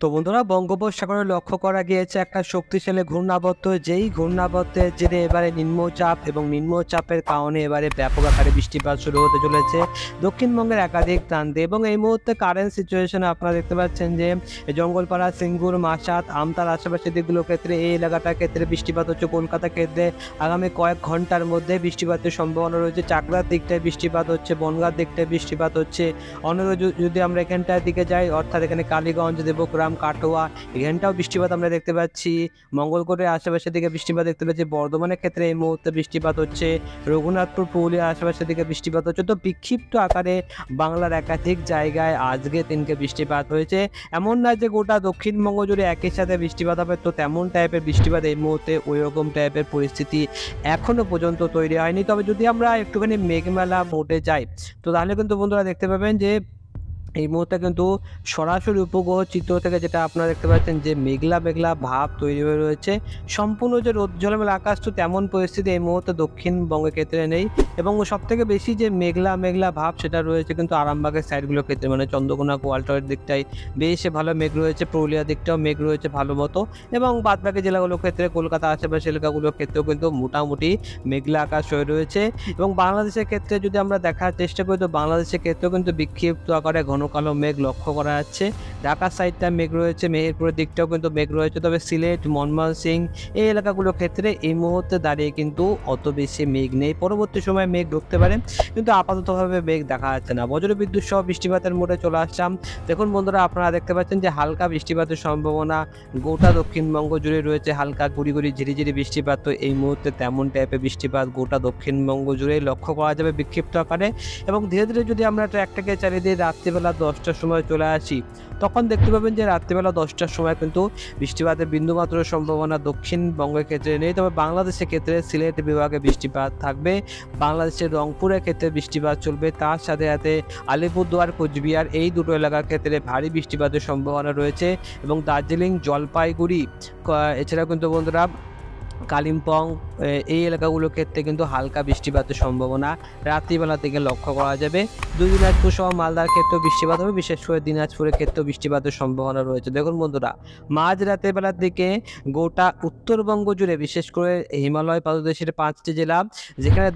তো বন্ধুরা, বঙ্গোপসাগরে লক্ষ্য করা গিয়েছে একটা শক্তিশালী ঘূর্ণাবর্ত, যেই ঘূর্ণাবর্তের জেরে এবারে নিম্নচাপ এবং নিম্নচাপের কারণে এবারে ব্যাপক আকারে বৃষ্টিপাত শুরু হতে চলেছে দক্ষিণবঙ্গের একাধিক প্রান্তে। এবং এই মুহূর্তে কারেন্ট সিচুয়েশনে আপনারা দেখতে পাচ্ছেন যে জঙ্গলপাড়া, সিঙ্গুর, মাসাত, আমতার আশেপাশের দিকগুলোর ক্ষেত্রে, এই এলাকাটার ক্ষেত্রে বৃষ্টিপাত হচ্ছে। কলকাতার ক্ষেত্রে আগামী কয়েক ঘন্টার মধ্যে বৃষ্টিপাতের সম্ভাবনা রয়েছে। চাকদার দিকটায় বৃষ্টিপাত হচ্ছে, বনগাঁর দিকটায় বৃষ্টিপাত হচ্ছে। অন্যদিকে যদি আমরা এখানটার দিকে যাই, অর্থাৎ এখানে কালীগঞ্জ, দেবগ্রাম, কাটোয়া, এখানটাও বৃষ্টিপাত আমরা দেখতে পাচ্ছি। মঙ্গলকোটের আশেপাশের দিকে বৃষ্টিপাত দেখতে পাচ্ছি। বর্ধমানের ক্ষেত্রে এই মুহূর্তে বৃষ্টিপাত হচ্ছে। রঘুনাথপুর, পুরুলিয়ার আশেপাশের দিকে বৃষ্টিপাত হচ্ছে। তো বিক্ষিপ্ত আকারে বাংলার একাধিক জায়গায় আজকে দিনকে বৃষ্টিপাত হয়েছে। এমন না যে গোটা দক্ষিণবঙ্গ জুড়ে একই সাথে বৃষ্টিপাত হবে, তো তেমন টাইপের বৃষ্টিপাত এই মুহূর্তে ওই রকম টাইপের পরিস্থিতি এখনো পর্যন্ত তৈরি হয়নি। তবে যদি আমরা একটুখানি মেঘমেলা মোডে যাই, তো তাহলে কিন্তু বন্ধুরা দেখতে পাবেন যে এই মুহূর্তে কিন্তু সরাসরি উপগ্রহ চিত্র থেকে যেটা আপনারা দেখতে পাচ্ছেন যে মেঘলা মেঘলা ভাব তৈরি হয়ে রয়েছে। সম্পূর্ণ যে রোদ ঝলমলে আকাশ, তো তেমন পরিস্থিতি এই মুহূর্তে দক্ষিণবঙ্গের ক্ষেত্রে নেই। এবং সবথেকে বেশি যে মেঘলা মেঘলা ভাব সেটা রয়েছে কিন্তু আরামবাগের সাইডগুলোর ক্ষেত্রে, মানে চন্দ্রকোনা, গোয়ালটরের দিকটাই বেশ ভালো মেঘ রয়েছে। পুরুলিয়ার দিকটাও মেঘ রয়েছে ভালো মতো। এবং বাদবাকি জেলাগুলোর ক্ষেত্রে, কলকাতা আশেপাশে এলাকাগুলোর ক্ষেত্রেও কিন্তু মোটামুটি মেঘলা আকাশ হয়ে রয়েছে। এবং বাংলাদেশের ক্ষেত্রে যদি আমরা দেখার চেষ্টা করি, তো বাংলাদেশের ক্ষেত্রেও কিন্তু বিক্ষিপ্ত আকারে ঘন কালো মেঘ লক্ষ্য করা যাচ্ছে। ঢাকার সাইডটা মেঘ রয়েছে, মেহেরপুরের দিকটাও কিন্তু মেঘ রয়েছে। তবে সিলেট, ময়মনসিংহ এই এলাকাগুলোর ক্ষেত্রে এই মুহূর্তে দাঁড়িয়ে কিন্তু অত বেশি মেঘ নেই। পরবর্তী সময় মেঘ ঢুকতে পারে, কিন্তু আপাততভাবে মেঘ দেখা যাচ্ছে না। বজ্রবিদ্যুৎ সহ বৃষ্টিপাতের মোডে চলে আসলাম। দেখুন বন্ধুরা, আপনারা দেখতে পাচ্ছেন যে হালকা বৃষ্টিপাতের সম্ভাবনা গোটা দক্ষিণবঙ্গ জুড়ে রয়েছে। হালকা গুড়ি গুড়ি ঝিরিঝিরি বৃষ্টিপাত, তো এই মুহূর্তে তেমন টাইপের বৃষ্টিপাত গোটা দক্ষিণবঙ্গ জুড়েই লক্ষ্য করা যাবে বিক্ষিপ্ত আকারে। এবং ধীরে ধীরে যদি আমরা ট্র্যাকটাকে চালিয়ে দিয়ে রাত্রিবেলা 10টার সময় চলে আসি, তখন দেখতে পাবেন যে রাত্রিবেলা 10টার সময় কিন্তু বৃষ্টিপাতের বিন্দুমাত্র সম্ভাবনা দক্ষিণবঙ্গের ক্ষেত্রে নেই। তবে বাংলাদেশের ক্ষেত্রে সিলেট বিভাগে বৃষ্টিপাত থাকবে, বাংলাদেশের রংপুরের ক্ষেত্রে বৃষ্টিপাত চলবে, তার সাথে সাথে আলিপুরদুয়ার, কোচবিহার এই দুটো এলাকার ক্ষেত্রে ভারী বৃষ্টিপাতের সম্ভাবনা রয়েছে। এবং দার্জিলিং, জলপাইগুড়ি, এছাড়াও কিন্তু বন্ধুরা কালিম্পং এই এলাকাগুলোর ক্ষেত্রে কিন্তু হালকা বৃষ্টিপাতের সম্ভাবনা রাত্রিবেলা থেকে লক্ষ্য করা যাবে। দিনাজপুর সহ মালদার ক্ষেত্রেও বৃষ্টিপাত হবে, বিশেষ করে দিনাজপুরের ক্ষেত্রেও বৃষ্টিপাতের সম্ভাবনা রয়েছে। দেখুন বন্ধুরা, মাঝ রাতের বেলার দিকে গোটা উত্তরবঙ্গ জুড়ে, বিশেষ করে হিমালয় পাদদেশের 5টি জেলা, যেখানে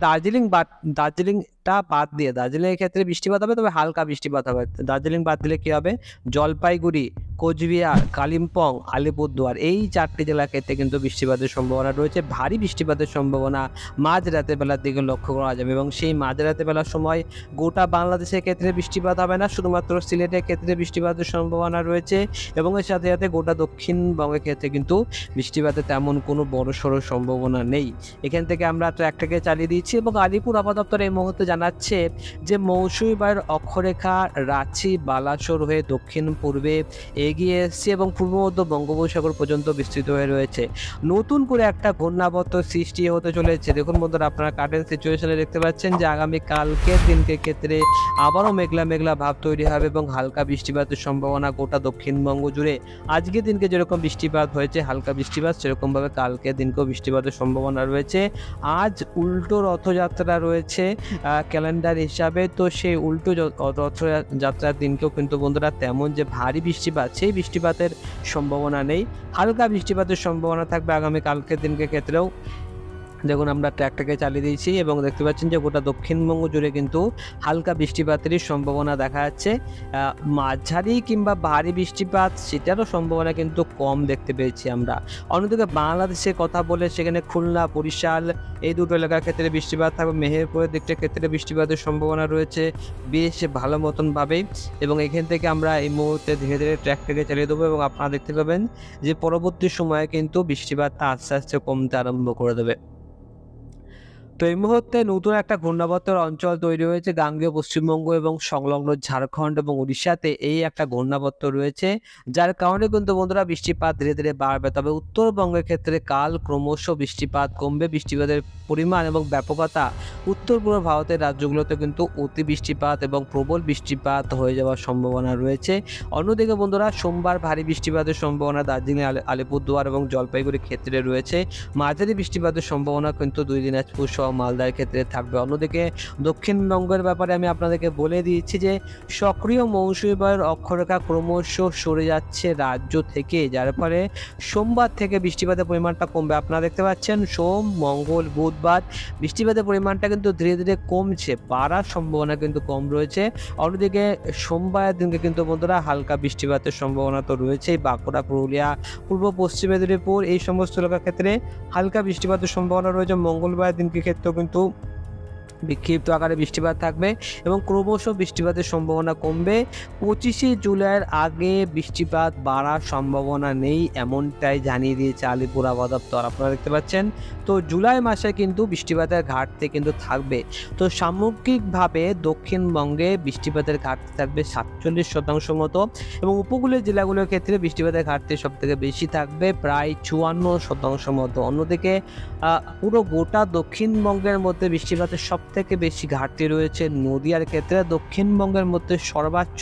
দার্জিলিংটা বাদ দিয়ে, দার্জিলিংয়ের ক্ষেত্রে বৃষ্টিপাত হবে, তবে হালকা বৃষ্টিপাত হবে। দার্জিলিং বাদ দিলে কী হবে, জলপাইগুড়ি, কোচবিহার, কালিম্পং, আলিপুরদুয়ার এই 4টি জেলার ক্ষেত্রে কিন্তু বৃষ্টিপাতের সম্ভাবনা রয়েছে। ভারী বৃষ্টিপাতের সম্ভাবনা মাঝ রাতের বেলার দিকে লক্ষ্য করা যাবে। এবং সেই মাঝ রাতের বেলার সময় গোটা বাংলাদেশের ক্ষেত্রে বৃষ্টিপাত হবে না, শুধুমাত্র সিলেটের ক্ষেত্রে বৃষ্টিপাতের সম্ভাবনা রয়েছে। এবং এর সাথে সাথে গোটা দক্ষিণবঙ্গের ক্ষেত্রে কিন্তু বৃষ্টিপাতের তেমন কোনো বড়সড় সম্ভাবনা নেই। এখান থেকে আমরা ট্র্যাকটাকে চালিয়ে দিচ্ছি। এবং আলিপুর আবহাওয়া এই মুহূর্তে জানাচ্ছে যে মৌসুমী বায়ুর অক্ষরেখা রাঁচি, বালাসোর হয়ে দক্ষিণ পূর্বে এগিয়ে এসছে এবং পূর্ব মধ্য বঙ্গোপসাগর পর্যন্ত বিস্তৃত হয়ে রয়েছে। নতুন করে একটা ঘূর্ণাবর্ত সৃষ্টি হতে চলেছে। দেখুন বন্ধুরা, আপনারা কারেন্ট সিচুয়েশনে দেখতে পাচ্ছেন যে আগামী কালকের দিনকে ক্ষেত্রে আবারও মেঘলা মেঘলা ভাব তৈরি হবে এবং হালকা বৃষ্টিপাতের সম্ভাবনা গোটা দক্ষিণবঙ্গ জুড়ে। আজকের দিনকে যেরকম বৃষ্টিপাত হয়েছে হালকা বৃষ্টিপাত, সেরকমভাবে কালকের দিনকেও বৃষ্টিপাতের সম্ভাবনা রয়েছে। আজ উল্টো রথযাত্রা রয়েছে ক্যালেন্ডার হিসাবে, তো সেই উল্টো রথযাত্রার দিনকেও কিন্তু বন্ধুরা তেমন যে ভারী বৃষ্টিপাত, সেই বৃষ্টিপাতের সম্ভাবনা নেই। হালকা বৃষ্টিপাতের সম্ভাবনা থাকবে আগামী কালকের দিনকে ক্ষেত্রেও। দেখুন, আমরা ট্র্যাকটাকে চালিয়ে দিয়েছি এবং দেখতে পাচ্ছেন যে গোটা দক্ষিণবঙ্গ জুড়ে কিন্তু হালকা বৃষ্টিপাতেরই সম্ভাবনা দেখা যাচ্ছে। মাঝারি কিংবা ভারী বৃষ্টিপাত সেটারও সম্ভাবনা কিন্তু কম দেখতে পেয়েছি আমরা। অন্যদিকে বাংলাদেশের কথা বলে সেখানে খুলনা, বরিশাল এই দুটো এলাকার ক্ষেত্রে বৃষ্টিপাত থাকবে। মেহেরপুরের দিকটার ক্ষেত্রে বৃষ্টিপাতের সম্ভাবনা রয়েছে বেশ ভালো মতনভাবেই। এবং এখান থেকে আমরা এই মুহূর্তে ধীরে ধীরে ট্র্যাকটাকে চালিয়ে দেবো এবং আপনারা দেখতে পাবেন যে পরবর্তী সময়ে কিন্তু বৃষ্টিপাতটা আস্তে আস্তে কমতে আরম্ভ করে দেবে। তো এই মুহূর্তে নতুন একটা ঘূর্ণাবর্তের অঞ্চল তৈরি হয়েছে গাঙ্গেয় পশ্চিমবঙ্গ এবং সংলগ্ন ঝাড়খণ্ড এবং উড়িষ্যাতে। এই একটা ঘূর্ণাবর্ত রয়েছে, যার কারণে কিন্তু বন্ধুরা বৃষ্টিপাত ধীরে ধীরে বাড়বে। তবে উত্তরবঙ্গের ক্ষেত্রে কাল ক্রমশ বৃষ্টিপাত কমবে। বৃষ্টিপাতের পরিমাণ এবং ব্যাপকতা উত্তর পূর্ব ভারতের রাজ্যগুলোতে কিন্তু অতি বৃষ্টিপাত এবং প্রবল বৃষ্টিপাত হয়ে যাওয়ার সম্ভাবনা রয়েছে। অন্যদিকে বন্ধুরা, সোমবার ভারী বৃষ্টিপাতের সম্ভাবনা দার্জিলিং, আলিপুরদুয়ার এবং জলপাইগুড়ির ক্ষেত্রে রয়েছে। মাঝারি বৃষ্টিপাতের সম্ভাবনা কিন্তু দিনাজপুর সহ সহ মালদার ক্ষেত্রে থাকবে। অন্যদিকে দক্ষিণবঙ্গের ব্যাপারে আমি আপনাদেরকে বলে দিয়েছি যে সক্রিয় মৌসুমী বায়ুর অক্ষরেখা ক্রমশ সরে যাচ্ছে রাজ্য থেকে, যার ফলে সোমবার থেকে বৃষ্টিপাতের পরিমাণটা কমবে। আপনারা দেখতে পাচ্ছেন সোম, মঙ্গল, বুধবার বৃষ্টিপাতের পরিমাণটা কিন্তু ধীরে ধীরে কমছে, বাড়ার সম্ভাবনা কিন্তু কম রয়েছে। অন্যদিকে সোমবারের দিনকে কিন্তু বন্ধুরা হালকা বৃষ্টিপাতের সম্ভাবনা তো রয়েছেই। বাঁকুড়া, পুরুলিয়া, পূর্ব পশ্চিম মেদিনীপুর এই সমস্ত এলাকার ক্ষেত্রে হালকা বৃষ্টিপাতের সম্ভাবনা রয়েছে। মঙ্গলবার দিনকে ক্ষেত্রেও কিন্তু বিক্ষিপ্ত আকারে বৃষ্টিপাত থাকবে এবং ক্রমশ বৃষ্টিপাতের সম্ভাবনা কমবে। 25শে জুলাইয়ের আগে বৃষ্টিপাত বাড়ার সম্ভাবনা নেই, এমনটাই জানিয়ে দিয়েছে আলিপুর আবহাওয়া দপ্তর। আপনারা দেখতে পাচ্ছেন তো জুলাই মাসে কিন্তু বৃষ্টিপাতের ঘাটতি কিন্তু থাকবে। তো সামগ্রিকভাবে দক্ষিণবঙ্গে বৃষ্টিপাতের ঘাটতি থাকবে 47% মতো এবং উপকূলীয় জেলাগুলোর ক্ষেত্রে বৃষ্টিপাতের ঘাটতি সবথেকে বেশি থাকবে, প্রায় 54% মতো। অন্যদিকে পুরো গোটা দক্ষিণবঙ্গের মধ্যে বৃষ্টিপাতের সবথেকে বেশি ঘাটতি রয়েছে নদিয়ার ক্ষেত্রে। দক্ষিণবঙ্গের মধ্যে সর্বোচ্চ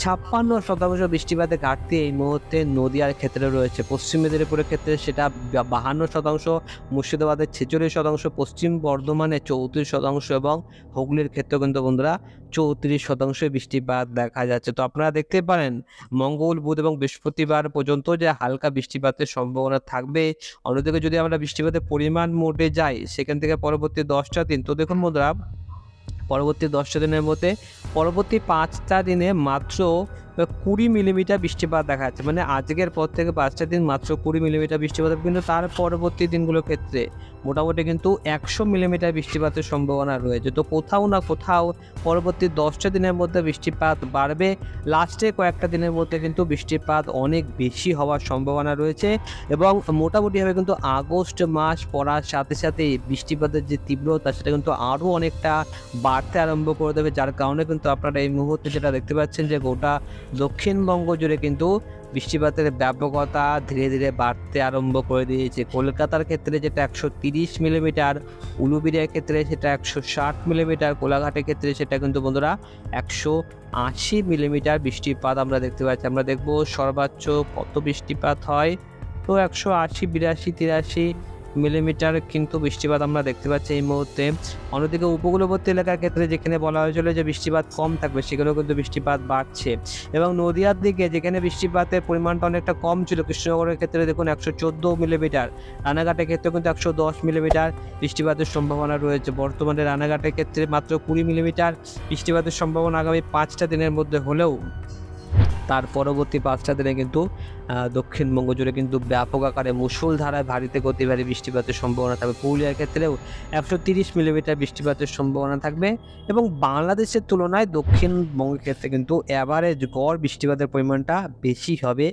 56% বৃষ্টিপাতের ঘাটতি এই মুহূর্তে নদিয়ার ক্ষেত্রে রয়েছে। পশ্চিম মেদিনীপুরের ক্ষেত্রে সেটা 52%, মুর্শিদাবাদের 46%, পশ্চিম বর্ধমানে 34% এবং হুগলির ক্ষেত্রে কিন্তু বন্ধুরা 34% বৃষ্টিপাত দেখা যাচ্ছে। তো আপনারা দেখতে পারেন মঙ্গল, বুধ এবং বৃহস্পতিবার পর্যন্ত যে হালকা বৃষ্টিপাতের সম্ভাবনা থাকবে। অন্যদিকে যদি আমরা বৃষ্টিপাতের পরিমাণ মোটে যাই সেখান থেকে পরবর্তী 10টা দিন, তো দেখুন বন্ধুরা পরবর্তী 10টা দিনের মধ্যে পরবর্তী 5টা দিনে মাত্র 20 মিলিমিটার বৃষ্টিপাত দেখা যাচ্ছে। মানে আজকের পর থেকে 5টা দিন মাত্র 20 মিলিমিটার বৃষ্টিপাত, কিন্তু তার পরবর্তী দিনগুলোর ক্ষেত্রে মোটামুটি কিন্তু 100 মিলিমিটার বৃষ্টিপাতের সম্ভাবনা রয়েছে। তো কোথাও না কোথাও পরবর্তী 10টা দিনের মধ্যে বৃষ্টিপাত বাড়বে, লাস্টে কয়েকটা দিনের মধ্যে কিন্তু বৃষ্টিপাত অনেক বেশি হওয়ার সম্ভাবনা রয়েছে এবং মোটামুটিভাবে কিন্তু আগস্ট মাস পড়ার সাথে সাথে বৃষ্টিপাতের যে তীব্রতা সেটা কিন্তু আরও অনেকটা বাড়তে আরম্ভ করে দেবে, যার কারণে কিন্তু আপনারা এই মুহূর্তে যেটা দেখতে পাচ্ছেন যে গোটা দক্ষিণবঙ্গ জুড়ে কিন্তু বৃষ্টিপাতের ব্যাপকতা ধীরে ধীরে বাড়তে আরম্ভ করে দিয়েছে। কলকাতার ক্ষেত্রে যেটা 130 মিলিমিটার, উলুবেড়িয়ার ক্ষেত্রে সেটা 160 মিলিমিটার, কোলাঘাটের ক্ষেত্রে সেটা কিন্তু বন্ধুরা 180 মিলিমিটার বৃষ্টিপাত আমরা দেখতে পাচ্ছি। আমরা দেখব সর্বোচ্চ কত বৃষ্টিপাত হয়, তো 180, 82, 83 মিলিমিটার কিন্তু বৃষ্টিপাত আমরা দেখতে পাচ্ছি এই মুহূর্তে। অন্যদিকে উপকূলবর্তী এলাকার ক্ষেত্রে যেখানে বলা হয়েছিল যে বৃষ্টিপাত কম থাকবে সেখানেও কিন্তু বৃষ্টিপাত বাড়ছে এবং নদিয়ার দিকে যেখানে বৃষ্টিপাতের পরিমাণটা অনেকটা কম ছিল, কৃষ্ণনগরের ক্ষেত্রে দেখুন 114 মিলিমিটার, রানাঘাটের ক্ষেত্রে কিন্তু 110 মিলিমিটার বৃষ্টিপাতের সম্ভাবনা রয়েছে। বর্তমানে রানাঘাটের ক্ষেত্রে মাত্র 20 মিলিমিটার বৃষ্টিপাতের সম্ভাবনা আগামী 5টা দিনের মধ্যে হলেও তার পরবর্তী 5টা দিনে কিন্তু দক্ষিণবঙ্গ জুড়ে কিন্তু ব্যাপক আকারে মুষলধারায় ভারীতে গতিবাড়ি বৃষ্টিপাতের সম্ভাবনা থাকবে। পুরুলিয়ার ক্ষেত্রেও 130 মিলিমিটার বৃষ্টিপাতের সম্ভাবনা থাকবে এবং বাংলাদেশের তুলনায় দক্ষিণবঙ্গের ক্ষেত্রে কিন্তু অ্যাভারেজ গড় বৃষ্টিপাতের পরিমাণটা বেশি হবে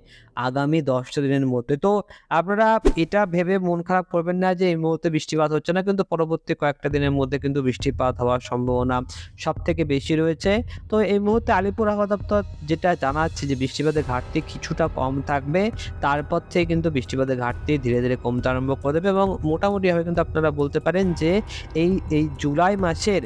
আগামী 10টা দিনের মধ্যে। তো আপনারা এটা ভেবে মন খারাপ করবেন না যে এই মুহূর্তে বৃষ্টিপাত হচ্ছে না, কিন্তু পরবর্তী কয়েকটা দিনের মধ্যে কিন্তু বৃষ্টিপাত হওয়ার সম্ভাবনা সব থেকে বেশি রয়েছে। তো এই মুহূর্তে আলিপুর আবহাওয়া দপ্তর যেটা জানাচ্ছে যে বৃষ্টিপাতের ঘাটতি কিছুটা কম থাকবে, তারপর থেকে কিন্তু বৃষ্টিপাতের ঘাটতি ধীরে ধীরে কমতে আরম্ভ করে দেবে এবং মোটামুটিভাবে কিন্তু আপনারা বলতে পারেন যে এই জুলাই মাসের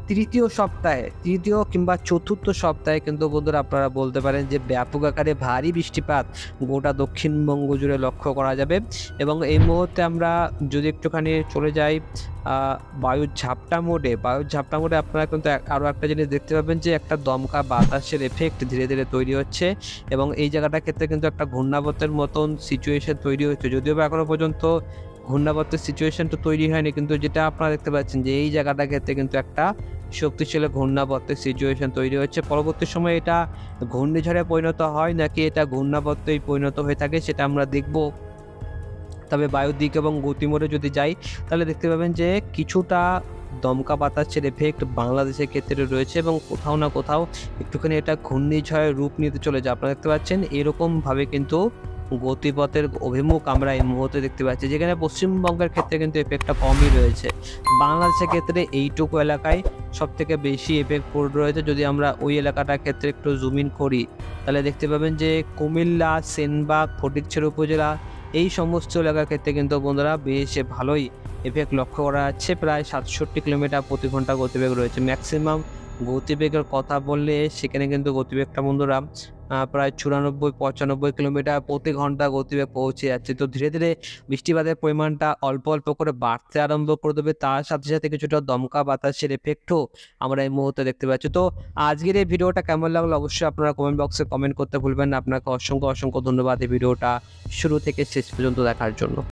তৃতীয় কিংবা চতুর্থ সপ্তাহে কিন্তু বন্ধুরা আপনারা বলতে পারেন যে ব্যাপক আকারে ভারী বৃষ্টিপাত গোটা দক্ষিণবঙ্গ জুড়ে লক্ষ্য করা যাবে। এবং এই মুহূর্তে আমরা যদি একটুখানি চলে যাই বায়ুর ঝাপটা মোডে আপনারা কিন্তু আরও একটা জিনিস দেখতে পাবেন যে একটা দমকা বাতাসের এফেক্ট ধীরে ধীরে তৈরি হচ্ছে এবং এই জায়গাটার ক্ষেত্রে কিন্তু একটা ঘূর্ণাবর্তের মতন সিচুয়েশন তৈরি হচ্ছে। যদিও বা এখনো পর্যন্ত ঘূর্ণাবর্তের সিচুয়েশনটা তৈরি হয়নি, কিন্তু যেটা আপনারা দেখতে পাচ্ছেন যে এই জায়গাটার ক্ষেত্রে কিন্তু একটা শক্তিশালী ঘূর্ণাবর্তের সিচুয়েশন তৈরি হচ্ছে। পরবর্তী সময়ে এটা ঘূর্ণিঝড়ে পরিণত হয় নাকি এটা ঘূর্ণাবর্তেই পরিণত হয়ে থাকে সেটা আমরা দেখব। তবে বায়ুর দিক এবং গতিমোড়ে যদি যাই তাহলে দেখতে পাবেন যে কিছুটা দমকা বাতাসের এফেক্ট বাংলাদেশের ক্ষেত্রে রয়েছে এবং কোথাও না কোথাও একটুখানি এটা ঘূর্ণিঝড়ের রূপ নিতে চলে যায়। আপনারা দেখতে পাচ্ছেন এরকমভাবে কিন্তু গতিপথের অভিমুখ আমরা এই মুহূর্তে দেখতে পাচ্ছি, যেখানে পশ্চিমবঙ্গের ক্ষেত্রে কিন্তু এফেক্টটা কমই রয়েছে। বাংলাদেশের ক্ষেত্রে এইটুকু এলাকায় সব থেকে বেশি এফেক্ট পড়ে রয়েছে। যদি আমরা ওই এলাকাটার ক্ষেত্রে একটু জুম ইন করি তাহলে দেখতে পাবেন যে কুমিল্লা, সেনবাগ, ফটিকছড়ি উপজেলা এই সমস্ত এলাকার ক্ষেত্রে কিন্তু বন্ধুরা বেশ ভালোই এফেক্ট লক্ষ্য করা যাচ্ছে। প্রায় 67 কিলোমিটার প্রতি ঘন্টা গতিবেগ রয়েছে। ম্যাক্সিমাম গতিবেগের কথা বললে সেখানে কিন্তু গতিবেগটা বন্ধুরা প্রায় ৯৪-৯৫ কিলোমিটার প্রতি ঘন্টা গতিবেগ পৌঁছে যাচ্ছে। তো ধীরে, ধীরে বৃষ্টিপাতের পরিমাণটা অল্প, অল্প করে বাড়তে আরম্ভ করে দেবে। তার সাথে, সাথে কিছুটা দমকা বাতাসের ইফেক্টও আমরা এই মুহূর্তে দেখতে পাচ্ছি। তো আজকের এই ভিডিওটা কেমন লাগলো অবশ্যই আপনারা কমেন্ট বক্সে কমেন্ট করতে ভুলবেন না। আপনাকে অসংখ্য, অসংখ্য ধন্যবাদ এই ভিডিওটা শুরু থেকে শেষ পর্যন্ত দেখার জন্য।